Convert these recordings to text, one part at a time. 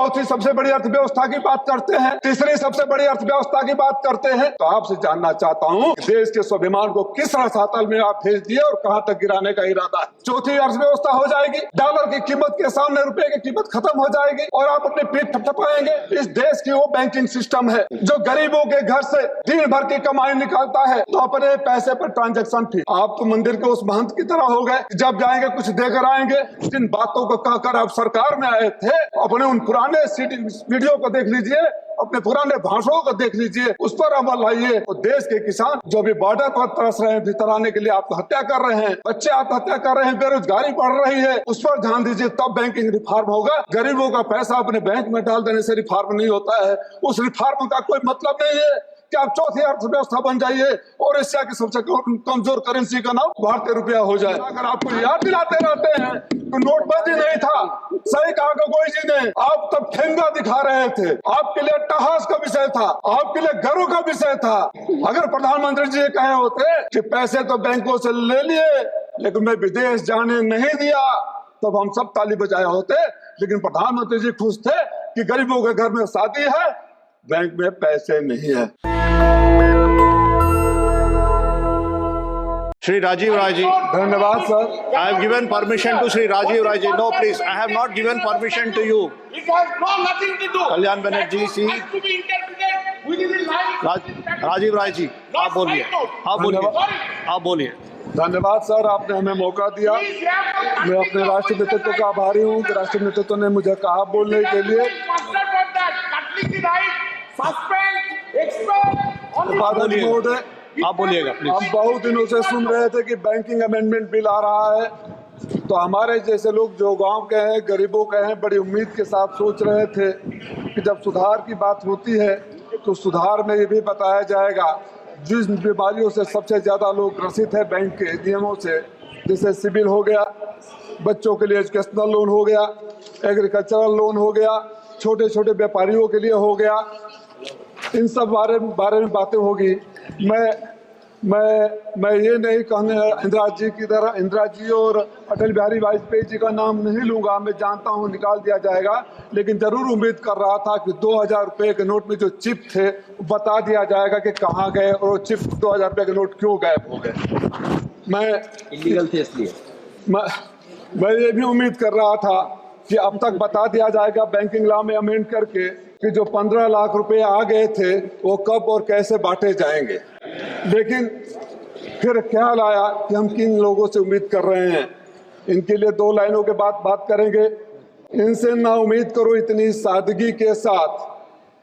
चौथी सबसे बड़ी अर्थव्यवस्था की बात करते हैं, तीसरी सबसे बड़ी अर्थव्यवस्था की बात करते हैं। तो आपसे जानना चाहता हूं कि देश के स्वाभिमान को किस रसातल में आप भेज दिए और कहां तक गिराने का इरादा है। चौथी अर्थव्यवस्था हो जाएगी, डॉलर की कीमत के सामने रुपए की कीमत खत्म हो जाएगी और आप अपनी पीठ थपथपाएंगे। इस देश की वो बैंकिंग सिस्टम है जो गरीबों के घर से दिन भर की कमाई निकालता है तो अपने पैसे पर ट्रांजैक्शन फी। आप तो मंदिर के उस महंत की तरह हो गए, जब जाएंगे कुछ देकर आएंगे। जिन बातों को कहकर आप सरकार में आए थे, अपने उन पुराने वीडियो को देख लीजिए, अपने पुराने भाषणों को देख लीजिए, उस पर अमल लाइए। तो देश के किसान जो भी बॉर्डर पर तरस रहे हैं, भीतर आने के लिए आत्महत्या कर रहे हैं, बच्चे आत्महत्या कर रहे हैं, बेरोजगारी बढ़ रही है, उस पर ध्यान दीजिए, तब बैंकिंग रिफॉर्म होगा। गरीबों का पैसा अपने बैंक में डाल देने से रिफॉर्म नहीं होता है। उस रिफॉर्म का कोई मतलब नहीं है कि आप चौथी अर्थव्यवस्था बन जाइए और एशिया की सबसे कमजोर करेंसी का नाम भारतीय रुपया हो जाए। अगर आपको याद दिलाते रहते हैं तो नोटबंदी नहीं था, सही कहा गोगोई जी ने, आप तब ठेंगा दिखा रहे थे, आपके लिए अट्टहास का विषय था, आपके लिए गर्व का विषय था। अगर प्रधानमंत्री जी कहे होते कि पैसे तो बैंकों से ले लिए लेकिन मैं विदेश जाने नहीं दिया, तब हम सब ताली बजाए होते। लेकिन प्रधानमंत्री जी खुश थे कि गरीबों के घर में शादी है, बैंक में पैसे नहीं है। Shri Rajiv Rai ji, धन्यवाद sir. I have given permission to Shri Rajiv Rai ji. No, please, I have not given permission to you. It has nothing to do. Kalyan Banerjee, see. It has to be interpreted within the line. Rajeev Rai ji, आप बोलिए, आप बोलिए, आप बोलिए। धन्यवाद sir, आपने हमें मौका दिया। मैं अपने राष्ट्रीय नेतृत्व का आभारी हूँ कि राष्ट्रीय नेतृत्व ने मुझे कहा बोलने के लिए। उपाध्यक्ष महोदय, आप बोलिएगा प्लीज। हम बहुत दिनों से सुन रहे थे कि बैंकिंग अमेंडमेंट बिल आ रहा है, तो हमारे जैसे लोग जो गांव के हैं, गरीबों के हैं, बड़ी उम्मीद के साथ सोच रहे थे कि जब सुधार की बात होती है तो सुधार में ये भी बताया जाएगा जिन बीमारियों से सबसे ज़्यादा लोग ग्रसित है बैंक के नियमों से, जैसे सिविल हो गया, बच्चों के लिए एजुकेशनल लोन हो गया, एग्रीकल्चरल लोन हो गया, छोटे छोटे व्यापारियों के लिए हो गया, इन सब बारे में बातें होगी। मैं ये नहीं कहने इंदिरा जी की तरह, इंदिरा जी और अटल बिहारी वाजपेयी जी का नाम नहीं लूंगा, मैं जानता हूँ निकाल दिया जाएगा, लेकिन जरूर उम्मीद कर रहा था कि 2000 रुपये के नोट में जो चिप थे बता दिया जाएगा कि कहाँ गए और चिप 2000 रुपये के नोट क्यों गायब हो गए। मैं इलीगल थे इसलिए मैं ये भी उम्मीद कर रहा था कि अब तक बता दिया जाएगा बैंकिंग लॉ में अमेंड करके कि जो 15 लाख रुपए आ गए थे वो कब और कैसे बांटे जाएंगे। लेकिन फिर ख्याल आया कि हम किन लोगों से उम्मीद कर रहे हैं। इनके लिए 2 लाइनों के बाद बात करेंगे। इनसे ना उम्मीद करो इतनी सादगी के साथ,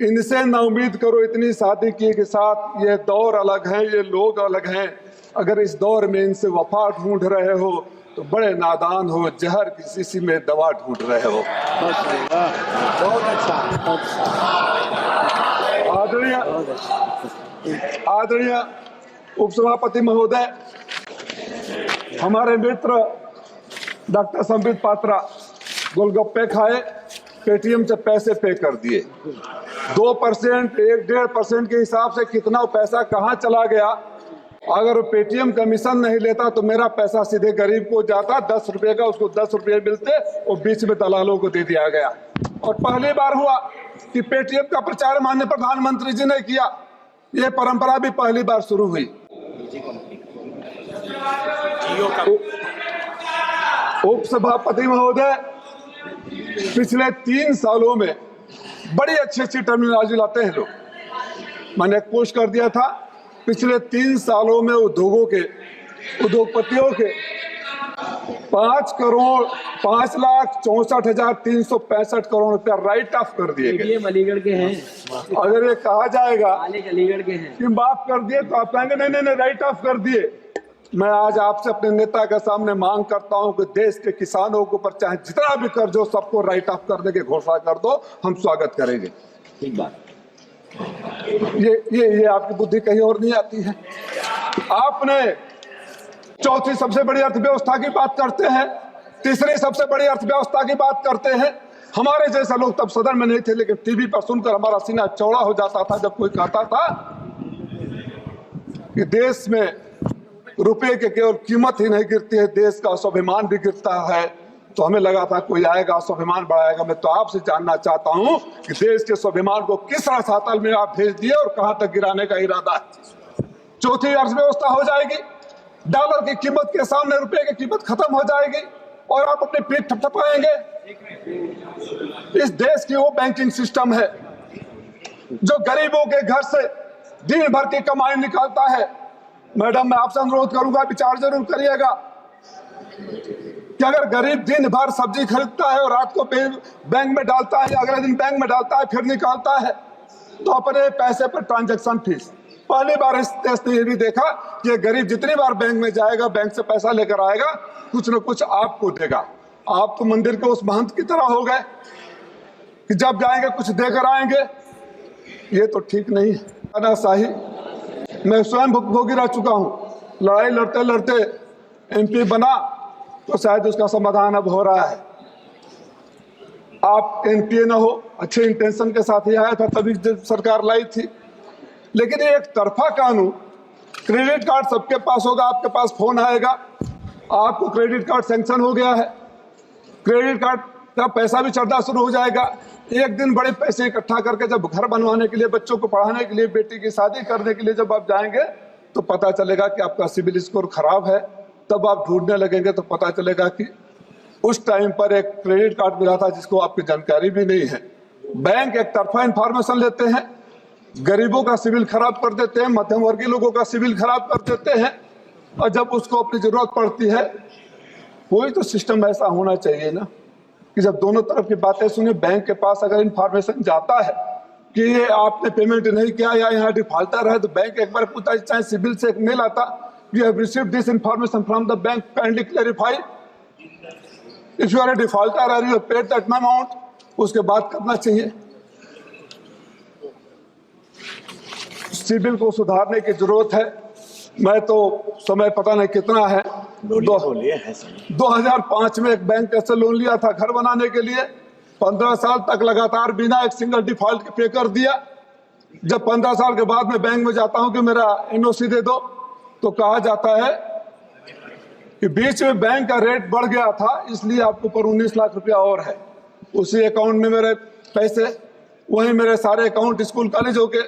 इनसे ना उम्मीद करो इतनी सादगी के साथ, ये दौर अलग है, ये लोग अलग हैं। अगर इस दौर में इनसे वफा ढूंढ रहे हो तो बड़े नादान हो, जहर की शीशी में दवा ढूंढ रहे हो। बहुत अच्छा। आदरणीय उपसभापति महोदय, हमारे मित्र डॉक्टर संबित पात्रा गोलगप्पे खाए, पेटीएम से पैसे पे कर दिए। 2%, 1-1.5% के हिसाब से कितना पैसा कहाँ चला गया। अगर पेटीएम कमीशन नहीं लेता तो मेरा पैसा सीधे गरीब को जाता, 10 रुपये का उसको 10 रुपये मिलते और बीच में दलालों को दे दिया गया। और पहली बार हुआ कि पेटीएम का प्रचार माननीय प्रधानमंत्री जी ने किया, ये परंपरा भी पहली बार शुरू हुई। उपसभापति महोदय, पिछले 3 सालों में बड़ी अच्छी टर्मिनोलॉजी लाते हैं लोग। मैंने कोशिश कर दिया था, पिछले 3 सालों में उद्योगपतियों के 5,64,365 करोड़ रुपया राइट ऑफ कर दिए गए। अलीगढ़ के हैं। अगर ये कहा जाएगा अलीगढ़ के हैं कि माफ कर दिए तो आप कहेंगे नहीं राइट ऑफ कर दिए। मैं आज आपसे अपने नेता के सामने मांग करता हूं कि देश के किसानों के ऊपर चाहे जितना भी कर्ज हो सबको राइट ऑफ करने की घोषणा कर दो, हम स्वागत करेंगे। ठीक बात। ये आपकी बुद्धि कहीं और नहीं आती है। आपने चौथी सबसे बड़ी अर्थव्यवस्था की बात करते हैं, तीसरी सबसे बड़ी अर्थव्यवस्था की बात करते हैं। हमारे जैसे लोग तब सदन में नहीं थे, लेकिन टीवी पर सुनकर हमारा सीना चौड़ा हो जाता था जब कोई कहता था कि देश में रुपए के केवल कीमत ही नहीं गिरती है, देश का स्वाभिमान भी गिरता है। तो हमें लगा था कोई आएगा स्वाभिमान बढ़ाएगा। मैं तो आपसे जानना चाहता हूं कि देश के स्वाभिमान को किस रसातल में आप भेज दिए और कहां तक गिराने का इरादा है। चौथी अर्थव्यवस्था हो जाएगी, डॉलर की कीमत के सामने रुपए की कीमत खत्म हो जाएगी और आप अपनी पीठ थपथपाएंगे। इस देश की वो बैंकिंग सिस्टम है जो गरीबों के घर से दिन भर की कमाई निकालता है। मैडम, मैं आपसे अनुरोध करूंगा, विचार जरूर करिएगा कि अगर गरीब दिन भर सब्जी खरीदता है और रात को बैंक में डालता है, अगले दिन बैंक में डालता है, फिर निकालता है, तो अपने पैसे पर ट्रांजैक्शन फीस। पहली बार इस देश ने यह भी देखा कि गरीब जितनी बार बैंक में जाएगा, बैंक से पैसा लेकर आएगा, कुछ न कुछ आपको देगा। आप तो मंदिर के उस महंत की तरह हो गए कि जब जाएंगे कुछ देकर आएंगे। ये तो ठीक नहीं है। तानाशाही मैं स्वयं भुगतभोगी रह चुका हूं। लड़ाई लड़ते लड़ते एमपी बना तो शायद उसका समाधान अब हो रहा है। आप एनपीए न हो, अच्छे इंटेंशन के साथ ही आया था, तभी सरकार लाई थी। लेकिन ये एक तरफा कानून, क्रेडिट कार्ड सबके पास होगा, आपके पास फोन आएगा, आपको क्रेडिट कार्ड सैंक्शन हो गया है, क्रेडिट कार्ड का पैसा भी चढ़ना शुरू हो जाएगा। एक दिन बड़े पैसे इकट्ठा करके जब घर बनवाने के लिए, बच्चों को पढ़ाने के लिए, बेटी की शादी करने के लिए जब आप जाएंगे तो पता चलेगा कि आपका सिविल स्कोर खराब है। तब आप ढूंढने लगेंगे तो पता चलेगा कि उस टाइम पर एक क्रेडिट कार्ड मिला था जिसको आपकी जानकारी भी नहीं है। बैंक एक तरफा इंफॉर्मेशन लेते हैं, गरीबों का सिविल खराब कर देते हैं, मध्यम वर्गीय लोगों का सिविल खराब कर देते हैं, और जब उसको अपनी जरूरत पड़ती है, कोई तो सिस्टम ऐसा होना चाहिए ना कि जब दोनों तरफ की बातें सुने, बैंक के पास अगर इंफॉर्मेशन जाता है कि ये आपने पेमेंट नहीं किया या यहाँ डिफॉल्टर है, तो बैंक एक बार पूछता है, चाहे सिविल से एक मेल आता, you have received this information from the bank, kindly clarify if you are a defaulter और यू पेड दैट अमाउंट, उसके बाद करना चाहिए। सिविल को सुधारने की जरूरत है। मैं तो समय पता नहीं कितना है, 2005 में एक बैंक से लोन लिया था घर बनाने के लिए, 15 साल तक लगातार बिना एक सिंगल डिफॉल्ट के पे कर दिया। जब 15 साल के बाद में बैंक में जाता हूं कि मेरा एनओसी दे दो, तो कहा जाता है कि बीच में बैंक का रेट बढ़ गया था, इसलिए आपके ऊपर 19 लाख रुपया और है। उसी अकाउंट में मेरे पैसे, वहीं मेरे सारे अकाउंट स्कूल कॉलेज हो के,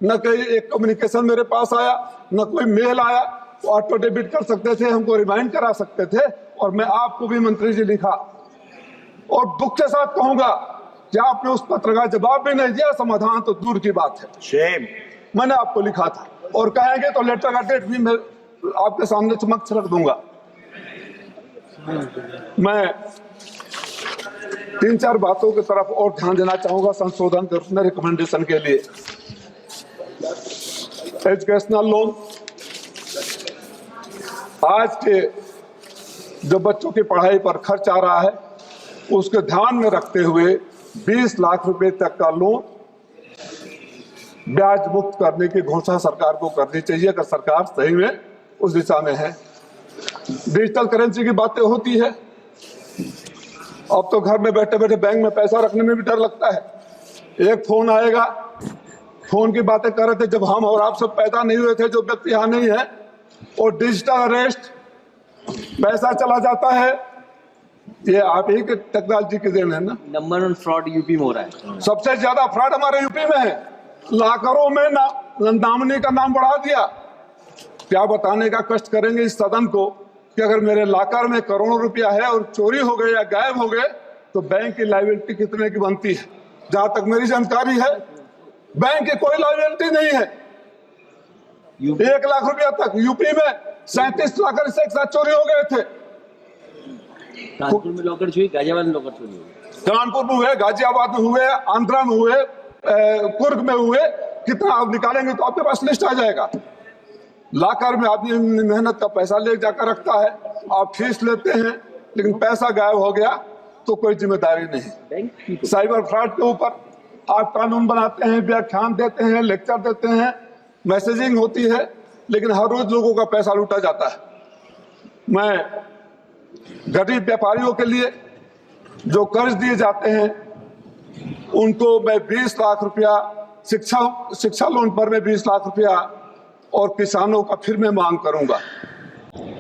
न कहीं एक कम्युनिकेशन मेरे पास आया, न कोई मेल आया। ऑटो डेबिट कर सकते थे, हमको रिमाइंड करा सकते थे, और मैं आपको भी मंत्री जी लिखा, और दुख के साथ कहूंगा कि आपने उस पत्र का जवाब भी नहीं दिया, समाधान तो दूर की बात है। शेम। मैंने आपको लिखा था, और कहेंगे तो लेटर का डेट भी मैं आपके सामने चमक रख दूंगा। मैं 3-4 बातों की तरफ और ध्यान देना चाहूंगा संशोधन करने रिकमेंडेशन के लिए। एजुकेशनल लोन, आज के जो बच्चों की पढ़ाई पर खर्च आ रहा है, उसके ध्यान में रखते हुए 20 लाख रुपए तक का लोन ब्याज मुक्त करने की घोषणा सरकार को करनी चाहिए, अगर सरकार सही में उस दिशा में है। डिजिटल करेंसी की बातें होती है, अब तो घर में बैठे बैठे बैंक में पैसा रखने में भी डर लगता है। एक फोन आएगा, फोन की बातें कर रहे थे जब हम और आप सब पैदा नहीं हुए थे, जो व्यक्ति यहाँ नहीं है, और डिजिटल अरेस्ट, पैसा चला जाता है। ये आप ही के टेक्नोलॉजी की देन है ना। नंबर 1 फ्रॉड यूपी में हो रहा है। सबसे ज्यादा फ्रॉड हमारे यूपी में है। लाखों में नॉमिनी का नाम बढ़ा दिया। क्या बताने का कष्ट करेंगे इस सदन को कि अगर मेरे लाकर में करोड़ों रुपया है और चोरी हो गए या गायब हो गए, तो बैंक की लायबिलिटी कितने की बनती है? जहां तक मेरी जानकारी है, बैंक की कोई लायबिलिटी नहीं है। 1 लाख रुपया तक यूपी में 37 लाख से एक साथ चोरी हो गए थे। कानपुर में लॉकर चोरी, गाजियाबाद में लॉकर चोरी हुई। कानपुर में हुए, गाजियाबाद में हुए, आंध्रा में हुए, कुर्ग में हुए। कितना आप निकालेंगे तो आपके पास लिस्ट आ जाएगा। लाकर में आदमी मेहनत का पैसा ले जाकर रखता है, आप फीस लेते हैं, लेकिन पैसा गायब हो गया तो कोई जिम्मेदारी नहीं। साइबर फ्रॉड के ऊपर आप कानून बनाते हैं, व्याख्यान देते हैं, लेक्चर देते हैं, मैसेजिंग होती है, लेकिन हर रोज लोगों का पैसा लूटा जाता है। मैं गरीब व्यापारियों के लिए जो कर्ज दिए जाते हैं उनको मैं 20 लाख रुपया, शिक्षा लोन पर मैं 20 लाख रुपया, और किसानों का फिर मैं मांग करूंगा।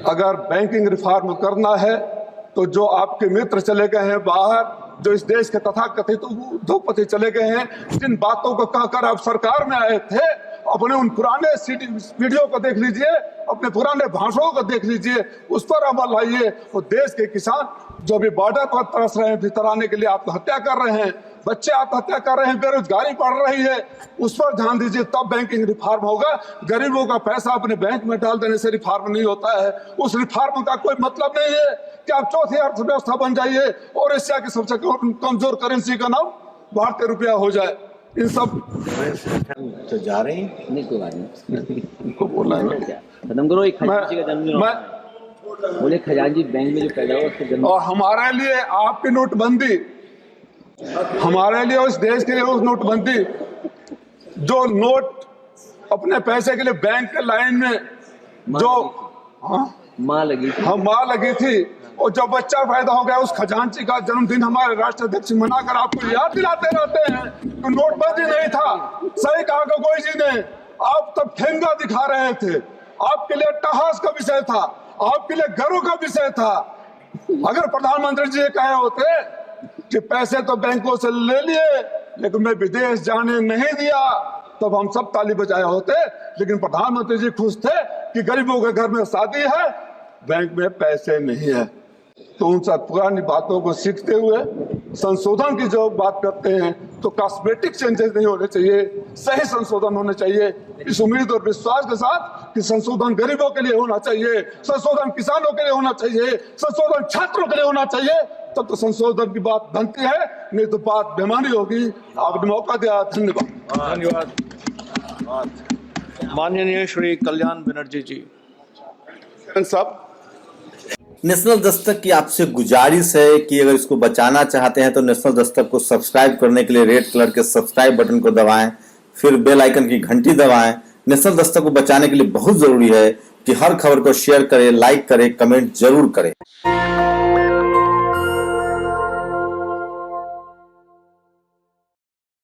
अगर बैंकिंग रिफॉर्म करना है तो जो आपके मित्र चले गए हैं बाहर, जो इस देश के तथाकथित उद्योगपति चले गए हैं, जिन बातों को कहकर आप सरकार में आए थे, अपने उन पुराने वीडियो को देख लीजिए, अपने पुराने भाषणों को देख लीजिए, उस पर अमल लाइए। वो देश के किसान जो भी बॉर्डर पर तरस रहे हैं, भीतर आने के लिए आत्महत्या कर रहे हैं, बच्चे आत्महत्या कर रहे हैं, बेरोजगारी बढ़ रही है, उस पर ध्यान दीजिए, तब बैंकिंग रिफॉर्म होगा। गरीबों का पैसा अपने बैंक में डाल देने से रिफॉर्म नहीं होता है। उस रिफॉर्म का कोई मतलब नहीं है कि आप चौथी अर्थव्यवस्था बन जाइए और एशिया की सबसे कमजोर करेंसी का नाम भारतीय रुपया हो जाए। इन सब तो जा रहे हैं, नहीं कोई बात नहीं, इनको बोला है। खत्म करो। एक खजांची का जन्मदिन होता है। बोले खजांची बैंक में जो पैदा हुआ उसका जन्म। और हमारे लिए आपकी नोटबंदी, हमारे लिए उस देश के लिए उस नोटबंदी, जो नोट अपने पैसे के लिए बैंक के लाइन में जो माँ लगी थी, हम माँ लगी थी, और जब बच्चा पैदा हो गया, उस खजांची का जन्मदिन हमारे राष्ट्राध्यक्ष मनाकर आपको याद दिलाते रहते हैं तो नोटबंदी नहीं था। सही कहा गोगोई जी ने, आप तब ठेंगा दिखा रहे थे, आपके लिए अट्टहास का विषय था, आपके लिए गर्व का विषय था। अगर प्रधानमंत्री जी कहे होते कि पैसे तो बैंकों से ले लिए लेकिन मैं विदेश जाने नहीं दिया, तब हम सब ताली बजाए होते। लेकिन प्रधानमंत्री जी खुश थे कि गरीबों के घर में शादी है, बैंक में पैसे नहीं है। तो उन सब पुरानी बातों को सीखते हुए संशोधन की जो बात करते हैं, तो कॉस्मेटिक चेंजेस नहीं होने चाहिए, सही संशोधन होने चाहिए। इस उम्मीद और विश्वास के साथ कि संशोधन गरीबों के लिए होना चाहिए, संशोधन किसानों के लिए होना चाहिए, संशोधन छात्रों के लिए होना चाहिए, तब तो संशोधन की बात बनती है, नहीं तो बात बेमानी होगी। आपने मौका दिया, धन्यवाद। धन्यवाद। माननीय श्री कल्याण बनर्जी जी। सब नेशनल दस्तक की आपसे गुजारिश है कि अगर इसको बचाना चाहते हैं तो नेशनल दस्तक को सब्सक्राइब करने के लिए रेड कलर के सब्सक्राइब बटन को दबाएं, फिर बेल आइकन की घंटी दबाएं। नेशनल दस्तक को बचाने के लिए बहुत जरूरी है कि हर खबर को शेयर करें, लाइक करें, कमेंट जरूर करें।